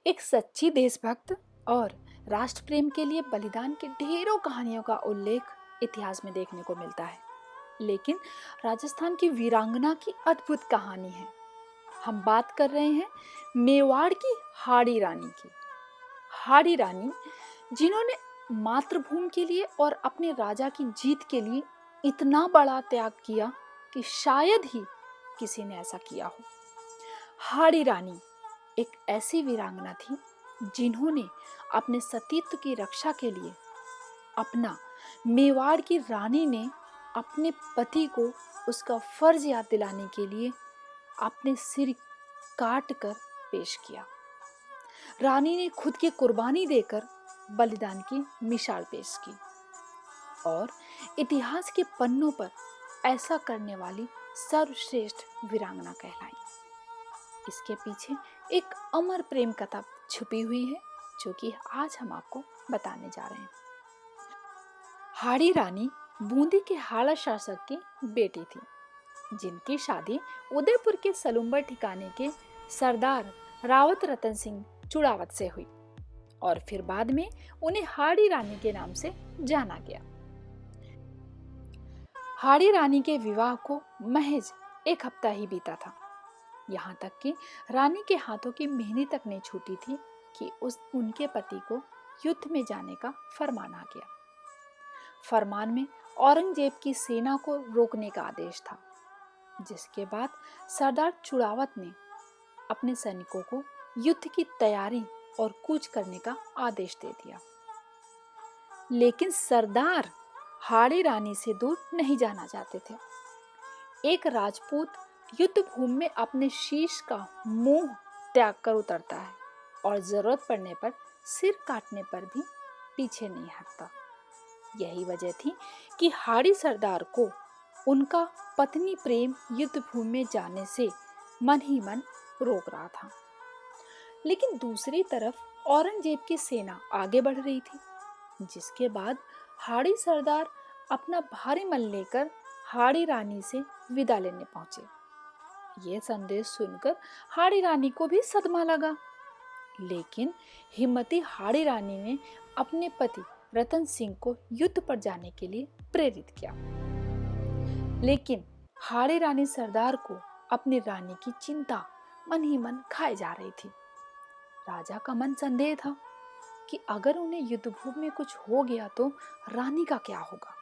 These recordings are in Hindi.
एक सच्ची देशभक्त और राष्ट्र प्रेम के लिए बलिदान की ढेरों कहानियों का उल्लेख इतिहास में देखने को मिलता है। लेकिन राजस्थान की वीरांगना की अद्भुत कहानी है। हम बात कर रहे हैं मेवाड़ की हाड़ी रानी की। हाड़ी रानी जिन्होंने मातृभूमि के लिए और अपने राजा की जीत के लिए इतना बड़ा त्याग किया कि शायद ही किसी ने ऐसा किया हो। हाड़ी रानी एक ऐसी वीरांगना थी जिन्होंने अपने सतीत्व की रक्षा के लिए अपना मेवाड़ की रानी ने अपने पति को उसका फर्ज याद दिलाने के लिए अपने सिर काट कर पेश किया। रानी ने खुद की कुर्बानी देकर बलिदान की मिसाल पेश की और इतिहास के पन्नों पर ऐसा करने वाली सर्वश्रेष्ठ वीरांगना कहलाई। इसके पीछे एक अमर प्रेम कथा छुपी हुई है जो कि आज हम आपको बताने जा रहे हैं। हाड़ी रानी बूंदी के हाड़ा शासक की बेटी थी जिनकी शादी उदयपुर के सलुम्बर ठिकाने के सरदार रावत रतन सिंह चुड़ावत से हुई और फिर बाद में उन्हें हाड़ी रानी के नाम से जाना गया। हाड़ी रानी के विवाह को महज एक हफ्ता ही बीता था। यहाँ तक कि रानी के हाथों की मेहंदी तक नहीं छूटी थी कि उनके पति को युद्ध में जाने का फरमान आ गया। फरमान में औरंगजेब की सेना को रोकने का आदेश था, जिसके बाद सरदार चुड़ावत ने अपने सैनिकों को युद्ध की तैयारी और कूच करने का आदेश दे दिया। लेकिन सरदार हाड़ी रानी से दूर नहीं जाना चाहते थे। एक राजपूत युद्ध भूमि में अपने शीश का मुंह त्याग कर उतरता है और जरूरत पड़ने पर सिर काटने पर भी पीछे नहीं हटता। यही वजह थी कि हाड़ी सरदार को उनका पत्नी प्रेम युद्ध भूमि में जाने से मन ही मन रोक रहा था। लेकिन दूसरी तरफ औरंगजेब की सेना आगे बढ़ रही थी, जिसके बाद हाड़ी सरदार अपना भारी मन लेकर हाड़ी रानी से विदा लेने पहुंचे। ये संदेश सुनकर हाड़ी रानी को भी सदमा लगा, लेकिन हिम्मती हाड़ी रानी ने अपने पति रतन सिंह को युद्ध पर जाने के लिए प्रेरित किया। लेकिन हाड़ी रानी सरदार को अपनी रानी की चिंता मन ही मन खाए जा रही थी। राजा का मन संदेह था कि अगर उन्हें युद्ध भूमि में कुछ हो गया तो रानी का क्या होगा।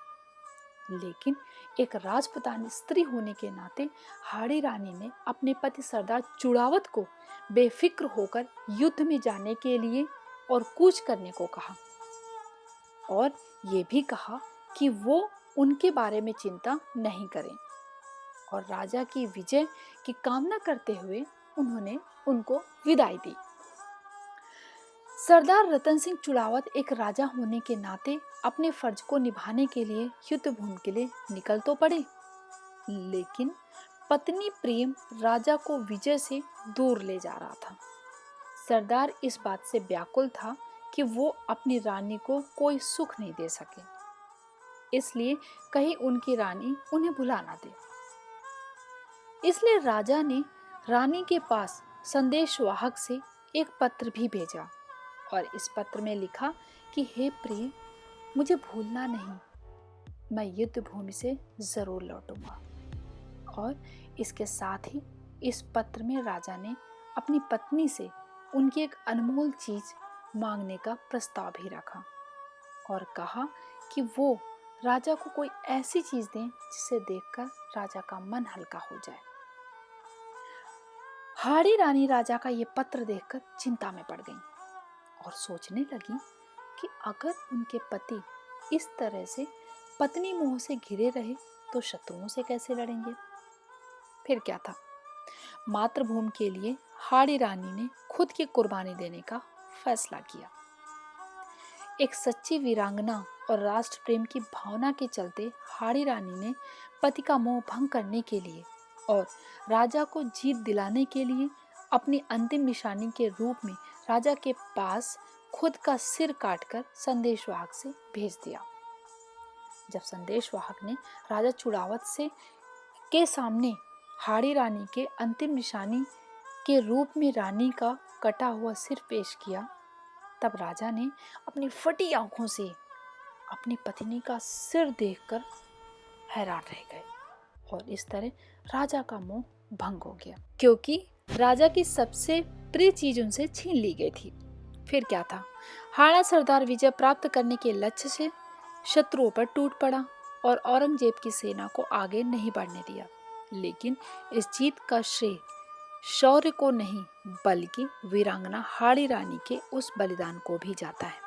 लेकिन एक राजपुतानी स्त्री होने के नाते हाड़ी रानी ने अपने पति सरदार चुड़ावत को बेफिक्र होकर युद्ध में जाने के लिए और कूच करने को कहा और ये भी कहा कि वो उनके बारे में चिंता नहीं करें, और राजा की विजय की कामना करते हुए उन्होंने उनको विदाई दी। सरदार रतन सिंह चुड़ावत एक राजा होने के नाते अपने फर्ज को निभाने के लिए युद्ध भूमि के लिए निकल तो पड़े, लेकिन पत्नी प्रेम राजा को विजय से दूर ले जा रहा था। सरदार इस बात से व्याकुल था कि वो अपनी रानी को कोई सुख नहीं दे सके, इसलिए कहीं उनकी रानी उन्हें भुला ना दे। इसलिए राजा ने रानी के पास संदेशवाहक से एक पत्र भी भेजा और इस पत्र में लिखा कि हे प्रिय, मुझे भूलना नहीं, मैं युद्ध भूमि से जरूर लौटूंगा। और इसके साथ ही इस पत्र में राजा ने अपनी पत्नी से उनकी एक अनमोल चीज मांगने का प्रस्ताव भी रखा और कहा कि वो राजा को कोई ऐसी चीज दें जिसे देखकर राजा का मन हल्का हो जाए। हाड़ी रानी राजा का ये पत्र देखकर चिंता में पड़ गई और सोचने लगी कि अगर उनके पति इस तरह से पत्नी मोह से घिरे रहे तो शत्रुओं से कैसे लड़ेंगे। फिर क्या था, मातृभूमि के लिए हाड़ी रानी ने खुद की कुर्बानी देने का फैसला किया। एक सच्ची वीरांगना और राष्ट्र प्रेम की भावना के चलते हाड़ी रानी ने पति का मोह भंग करने के लिए और राजा को जीत दिलाने के लिए अपनी अंतिम निशानी के रूप में राजा के पास खुद का सिर काटकर संदेशवाहक से भेज दिया। जब संदेशवाहक ने राजा चुड़ावत से के सामने हाड़ी रानी के अंतिम निशानी के रूप में रानी का कटा हुआ सिर पेश किया, तब राजा ने अपनी फटी आंखों से अपनी पत्नी का सिर देखकर हैरान रह गए और इस तरह राजा का मोह भंग हो गया, क्योंकि राजा की सबसे प्रिय चीज उनसे छीन ली गई थी। फिर क्या था, हाड़ा सरदार विजय प्राप्त करने के लक्ष्य से शत्रुओं पर टूट पड़ा और औरंगजेब की सेना को आगे नहीं बढ़ने दिया। लेकिन इस जीत का श्रेय शौर्य को नहीं बल्कि वीरांगना हाड़ी रानी के उस बलिदान को भी जाता है।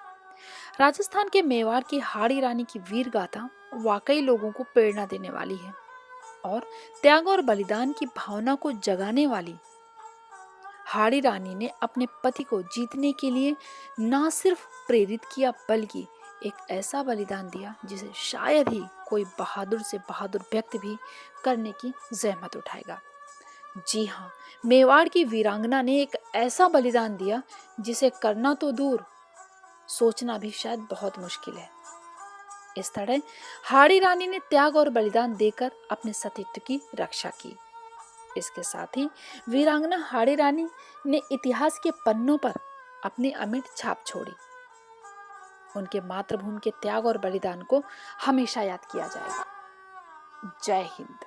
राजस्थान के मेवाड़ की हाड़ी रानी की वीर गाथा वाकई लोगों को प्रेरणा देने वाली है और त्याग और बलिदान की भावना को जगाने वाली। हाड़ी रानी ने अपने पति को जीतने के लिए न सिर्फ प्रेरित किया बल्कि एक ऐसा बलिदान दिया जिसे शायद ही कोई बहादुर से बहादुर व्यक्ति भी करने की जहमत उठाएगा। जी हाँ, मेवाड़ की वीरांगना ने एक ऐसा बलिदान दिया जिसे करना तो दूर, सोचना भी शायद बहुत मुश्किल है। इस तरह हाड़ी रानी ने त्याग और बलिदान देकर अपने सतीत्व की रक्षा की। इसके साथ ही वीरांगना हाड़ी रानी ने इतिहास के पन्नों पर अपनी अमिट छाप छोड़ी। उनके मातृभूमि के त्याग और बलिदान को हमेशा याद किया जाएगा। जय हिंद।